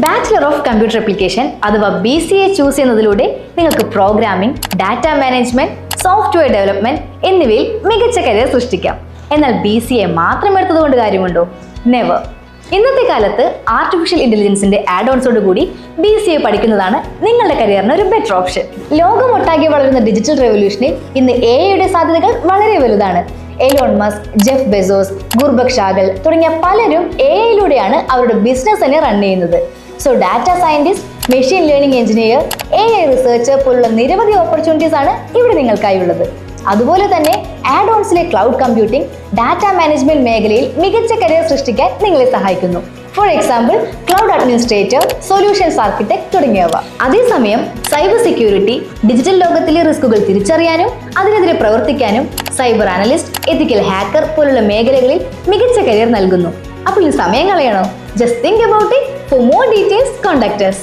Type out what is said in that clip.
Bachelor of computer application അഥവാ BCA choose ചെയ്യുന്നതിലൂടെ നിങ്ങൾക്ക് programming, data management, software development എന്നിവയിൽ മികച്ച കരിയർ സൃഷ്ടിക്കാം. എന്നാൽ BCA മാത്രം എടുത്തതുകൊണ്ട് കാര്യമുണ്ടോ? നെവർ. ഇന്നത്തെ കാലത്ത് ആർട്ടിഫിഷ്യൽ ഇന്റലിജൻസിന്റെ ആഡ് ഓൺസോട് കൂടി BCA പഠിക്കുന്നതാണ് നിങ്ങളുടെ കരിയറിന് ഒരു ബെറ്റർ ഓപ്ഷൻ. ലോകമൊട്ടാകെ വളരുന്ന ഡിജിറ്റൽ റെവല്യൂഷനിൽ ഇന്ന് AI സാധ്യതകൾ വളരെ വലുതാണ്. എലോൺ മസ്ക്, ജെഫ് ബെസോസ്, ഗുർബക് ഷാഗൽ തുടങ്ങിയ പലരും AI അവരുടെ ബിസിനസ് തന്നെ റൺ ചെയ്യുന്നത്. So data scientist, machine learning engineer, AI researcher പോലുള്ള നിരവധി ഓപ്പർച്യൂണിറ്റീസ് ആണ് ഇവിടെ നിങ്ങൾക്കായുള്ളത്. അതുപോലെ തന്നെ ആഡ് ഓൺസിലെ ക്ലൗഡ് കമ്പ്യൂട്ടിംഗ്, ഡാറ്റ മാനേജ്മെന്റ് മേഖലയിൽ മികച്ച കരിയർ സൃഷ്ടിക്കാൻ നിങ്ങളെ സഹായിക്കുന്നു. For example cloud administrator, solutions architect തുടങ്ങിയവ. അതേസമയം സൈബർ സെക്യൂരിറ്റി, ഡിജിറ്റൽ ലോകത്തിലെ റിസ്കുകൾ തിരിച്ചറിയാനും അതിനെതിരെ പ്രവർത്തിക്കാനും സൈബർ അനലിസ്റ്റ്, എത്തിക്കൽ ഹാക്കർ പോലുള്ള മേഖലകളിൽ മികച്ച കരിയർ നൽകുന്നു. അപ്പോൾ ഈ സമയം കളയണോ? Just think about it. For more details contact us.